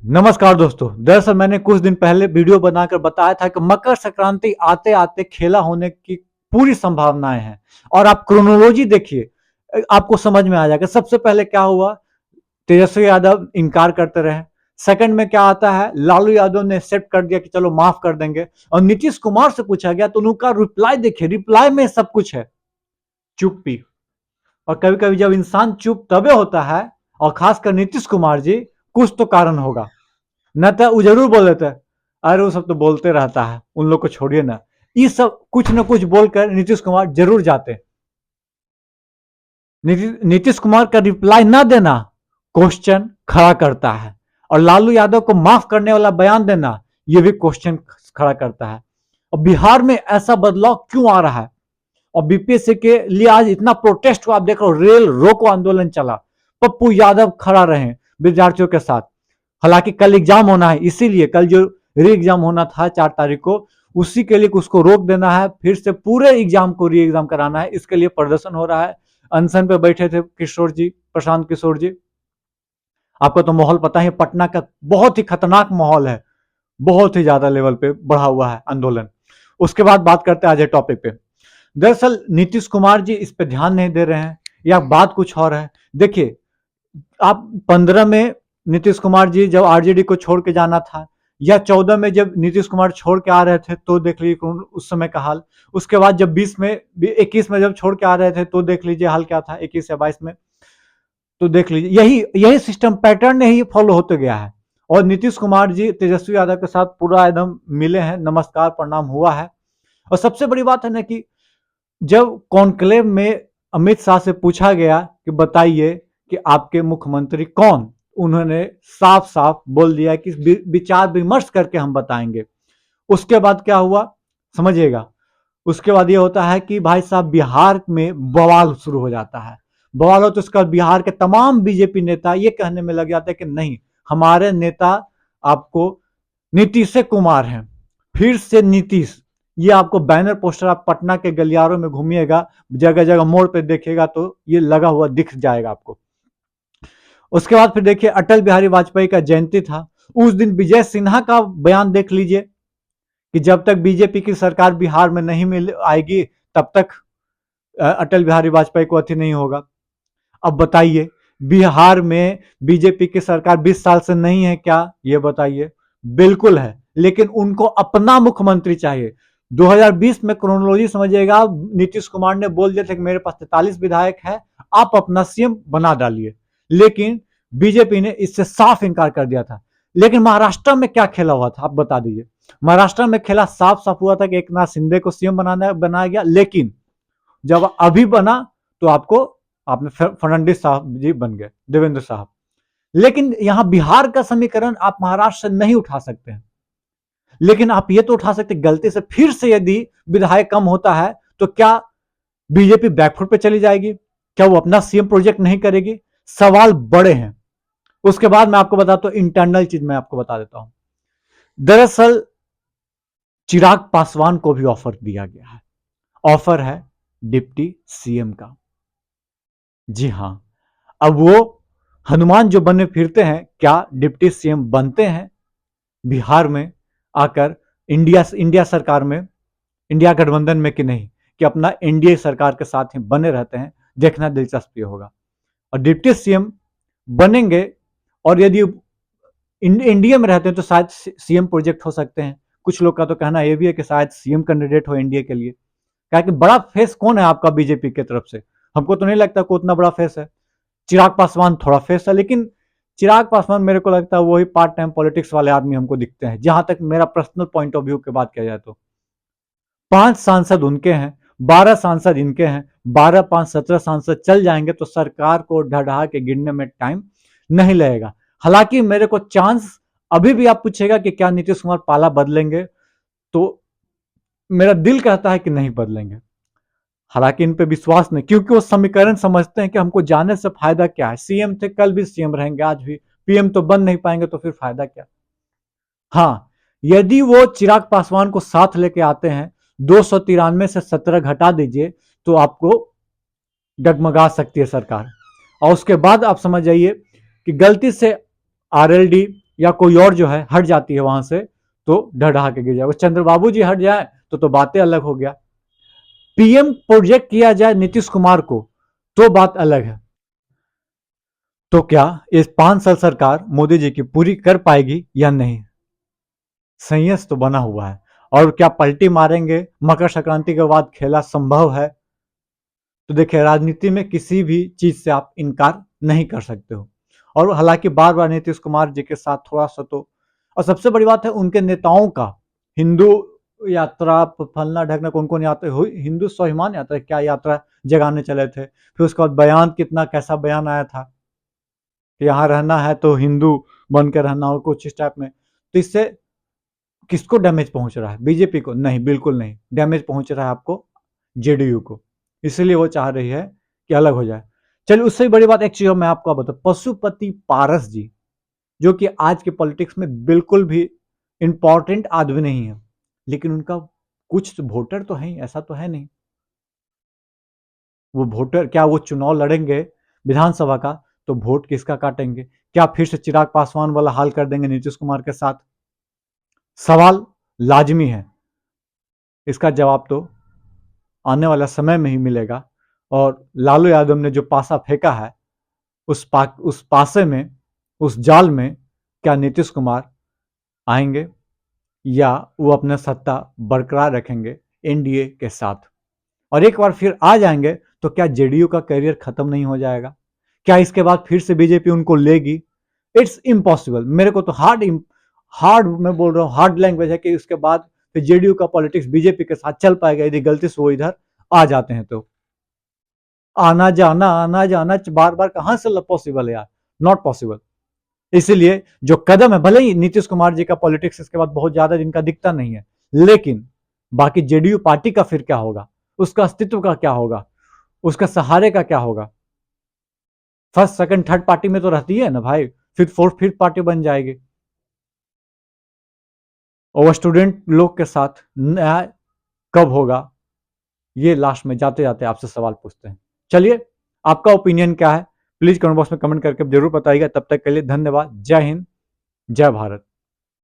नमस्कार दोस्तों। दरअसल मैंने कुछ दिन पहले वीडियो बनाकर बताया था कि मकर संक्रांति आते आते खेला होने की पूरी संभावनाएं हैं। और आप क्रोनोलॉजी देखिए, आपको समझ में आ जाएगा। सबसे पहले क्या हुआ, तेजस्वी यादव इनकार करते रहे। सेकंड में क्या आता है, लालू यादव ने एक्सेप्ट कर दिया कि चलो माफ कर देंगे। और नीतीश कुमार से पूछा गया तो उनका रिप्लाई देखिए, रिप्लाई में सब कुछ है, चुप्पी। और कभी कभी जब इंसान चुप तबे होता है, और खासकर नीतीश कुमार जी, कुछ तो कारण होगा। न तो वो जरूर बोल देते हैं, अरे वो सब तो बोलते रहता है, उन लोग को छोड़िए ना। ये सब कुछ न कुछ बोलकर नीतीश कुमार जरूर जाते। नीतीश कुमार का रिप्लाई ना देना क्वेश्चन खड़ा करता है, और लालू यादव को माफ करने वाला बयान देना यह भी क्वेश्चन खड़ा करता है। और बिहार में ऐसा बदलाव क्यों आ रहा है? और बीपीएससी के लिए आज इतना प्रोटेस्ट हुआ, आप देख रहे हो, रेल रोको आंदोलन चला, पप्पू यादव खड़ा रहे विद्यार्थियों के साथ। हालांकि कल एग्जाम होना है, इसीलिए कल जो री एग्जाम होना था 4 तारीख को, उसी के लिए उसको रोक देना है, फिर से पूरे एग्जाम को री एग्जाम कराना है, इसके लिए प्रदर्शन हो रहा है। अनशन पे बैठे थे किशोर जी, प्रशांत किशोर जी। आपको तो माहौल पता है, पटना का बहुत ही खतरनाक माहौल है, बहुत ही ज्यादा लेवल पे बढ़ा हुआ है आंदोलन। उसके बाद बात करते हैं आज टॉपिक पे। दरअसल नीतीश कुमार जी इस पे ध्यान नहीं दे रहे हैं, या बात कुछ और है। देखिए, आप 15 में नीतीश कुमार जी जब आरजेडी को छोड़ के जाना था, या 14 में जब नीतीश कुमार छोड़ के आ रहे थे तो देख लीजिए उस समय का हाल। उसके बाद जब 20 में 21 में जब छोड़ के आ रहे थे तो देख लीजिए हाल क्या था, 21 या 22 में। तो देख लीजिए, यही यही सिस्टम पैटर्न ही फॉलो होते गया है। और नीतीश कुमार जी तेजस्वी यादव के साथ पूरा एकदम मिले हैं, नमस्कार प्रणाम हुआ है। और सबसे बड़ी बात है ना कि जब कॉन्क्लेव में अमित शाह से पूछा गया कि बताइए कि आपके मुख्यमंत्री कौन, उन्होंने साफ साफ बोल दिया कि विचार विमर्श करके हम बताएंगे। उसके बाद क्या हुआ समझिएगा, उसके बाद ये होता है कि भाई साहब बिहार में बवाल शुरू हो जाता है। बवाल हो तो उसका बिहार के तमाम बीजेपी नेता ये कहने में लग जाते हैं कि नहीं, हमारे नेता आपको नीतीश कुमार हैं, फिर से नीतीश। ये आपको बैनर पोस्टर, आप पटना के गलियारों में घूमिएगा, जगह जगह मोड़ पे देखिएगा तो ये लगा हुआ दिख जाएगा आपको। उसके बाद फिर देखिए, अटल बिहारी वाजपेयी का जयंती था, उस दिन विजय सिन्हा का बयान देख लीजिए कि जब तक बीजेपी की सरकार बिहार में नहीं मिल आएगी तब तक अटल बिहारी वाजपेयी को अति नहीं होगा। अब बताइए, बिहार में बीजेपी की सरकार 20 साल से नहीं है क्या? ये बताइए। बिल्कुल है, लेकिन उनको अपना मुख्यमंत्री चाहिए। 2020 में क्रोनोलॉजी समझिएगा, नीतीश कुमार ने बोल दिया था कि मेरे पास 43 विधायक है, आप अपना सीएम बना डालिए। लेकिन बीजेपी ने इससे साफ इनकार कर दिया था। लेकिन महाराष्ट्र में क्या खेला हुआ था, आप बता दीजिए। महाराष्ट्र में खेला साफ साफ हुआ था कि एक नाथ शिंदे को सीएम बनाया गया, लेकिन जब अभी बना तो आपने फर्नांडिस साहब जी बन गए, देवेंद्र साहब। लेकिन यहां बिहार का समीकरण आप महाराष्ट्र से नहीं उठा सकते हैं, लेकिन आप ये तो उठा सकते, गलती से फिर से यदि विधायक कम होता है तो क्या बीजेपी बैकफुट पे चली जाएगी? क्या वो अपना सीएम प्रोजेक्ट नहीं करेगी? सवाल बड़े हैं। उसके बाद मैं आपको बताता हूं, इंटरनल चीज मैं आपको बता देता हूं। दरअसल चिराग पासवान को भी ऑफर दिया गया है। ऑफर है डिप्टी सीएम का। जी हां, अब वो हनुमान जो बने फिरते हैं, क्या डिप्टी सीएम बनते हैं बिहार में आकर इंडिया इंडिया सरकार में, इंडिया गठबंधन में कि नहीं, कि अपना एनडीए सरकार के साथ ही बने रहते हैं? देखना दिलचस्पी होगा। और डिप्टी सीएम बनेंगे, और यदि एनडीए में रहते हैं तो शायद सीएम प्रोजेक्ट हो सकते हैं। कुछ लोग का तो कहना यह भी है कि शायद सीएम कैंडिडेट हो एनडीए के लिए। क्या कि बड़ा फेस कौन है आपका बीजेपी की तरफ से? हमको तो नहीं लगता कोई उतना बड़ा फेस है। चिराग पासवान थोड़ा फेस है, लेकिन चिराग पासवान मेरे को लगता है वही पार्ट टाइम पॉलिटिक्स वाले आदमी हमको दिखते हैं, जहां तक मेरा पर्सनल पॉइंट ऑफ व्यू की बात किया जाए तो। 5 सांसद उनके हैं, 12 सांसद इनके हैं, 12 5 17 सांसद चल जाएंगे तो सरकार को ढहा के गिरने में टाइम नहीं लगेगा। हालांकि मेरे को चांस, अभी भी आप पूछेगा कि क्या नीतीश कुमार पाला बदलेंगे, तो मेरा दिल कहता है कि नहीं बदलेंगे। हालांकि इन पे विश्वास नहीं, क्योंकि वो समीकरण समझते हैं कि हमको जाने से फायदा क्या है। सीएम थे, कल भी सीएम रहेंगे, आज भी पीएम तो बन नहीं पाएंगे, तो फिर फायदा क्या? हाँ, यदि वो चिराग पासवान को साथ लेके आते हैं, 293 से 17 घटा दीजिए, तो आपको डगमगा सकती है सरकार। और उसके बाद आप समझ जाइए कि गलती से आरएलडी या कोई और जो है हट जाती है वहां से तो ढह के गिर जाएगा। चंद्रबाबू जी हट जाए तो बातें अलग हो गया। पीएम प्रोजेक्ट किया जाए नीतीश कुमार को तो बात अलग है। तो क्या इस 5 साल सरकार मोदी जी की पूरी कर पाएगी या नहीं? संयस तो बना हुआ है। और क्या पलटी मारेंगे मकर संक्रांति के बाद खेला संभव है? तो देखिए, राजनीति में किसी भी चीज से आप इनकार नहीं कर सकते हो। और हालांकि बार बार नीतीश कुमार जी के साथ थोड़ा सा तो, और सबसे बड़ी बात है उनके नेताओं का हिंदू यात्रा फलना ढकना कौन कौन यात्रा, हिंदू स्वाभिमान यात्रा क्या यात्रा जगाने चले थे। फिर उसके बाद बयान कितना कैसा बयान आया था कि यहाँ रहना है तो हिंदू बन के रहना हो, कुछ इस टाइप में। तो इससे किसको डैमेज पहुंच रहा है? बीजेपी को? नहीं, बिल्कुल नहीं। डैमेज पहुंच रहा है आपको जेडीयू को। इसलिए वो चाह रही है कि अलग हो जाए। चलिए, उससे भी बड़ी बात एक चीज मैं आपको बताऊं, पशुपति पारस जी, जो कि आज के पॉलिटिक्स में बिल्कुल भी इंपॉर्टेंट आदमी नहीं है, लेकिन उनका कुछ वोटर तो है, ऐसा तो है नहीं। वो वोटर क्या वो चुनाव लड़ेंगे विधानसभा का तो वोट किसका काटेंगे? क्या फिर से चिराग पासवान वाला हाल कर देंगे नीतीश कुमार के साथ? सवाल लाजमी है। इसका जवाब तो आने वाला समय में ही मिलेगा। और लालू यादव ने जो पासा फेंका है उस पासे में, उस जाल में क्या नीतीश कुमार आएंगे या वो अपना सत्ता बरकरार रखेंगे एनडीए के साथ? और एक बार फिर आ जाएंगे तो क्या जेडीयू का करियर खत्म नहीं हो जाएगा? क्या इसके बाद फिर से बीजेपी उनको लेगी? It's impossible. मेरे को तो हार्ड मैं बोल रहा हूँ, हार्ड लैंग्वेज है कि उसके बाद फिर जेडीयू का पॉलिटिक्स बीजेपी के साथ चल पाएगा यदि गलती से वो इधर आ जाते हैं तो। आना जाना बार बार कहां से पॉसिबल है यार? Not possible. इसीलिए जो कदम है, भले ही नीतीश कुमार जी का पॉलिटिक्स इसके बाद बहुत ज्यादा जिनका दिखता नहीं है, लेकिन बाकी जेडीयू पार्टी का फिर क्या होगा? उसका अस्तित्व का क्या होगा? उसका सहारे का क्या होगा? फर्स्ट सेकंड थर्ड पार्टी में तो रहती है ना भाई, फिर फोर्थ फिफ्थ पार्टी बन जाएगी। और स्टूडेंट लोग के साथ न्याय कब होगा? ये लास्ट में जाते जाते आपसे सवाल पूछते हैं। चलिए, आपका ओपिनियन क्या है? प्लीज कमेंट बॉक्स में कमेंट करके जरूर बताइएगा। तब तक के लिए धन्यवाद। जय हिंद, जय भारत।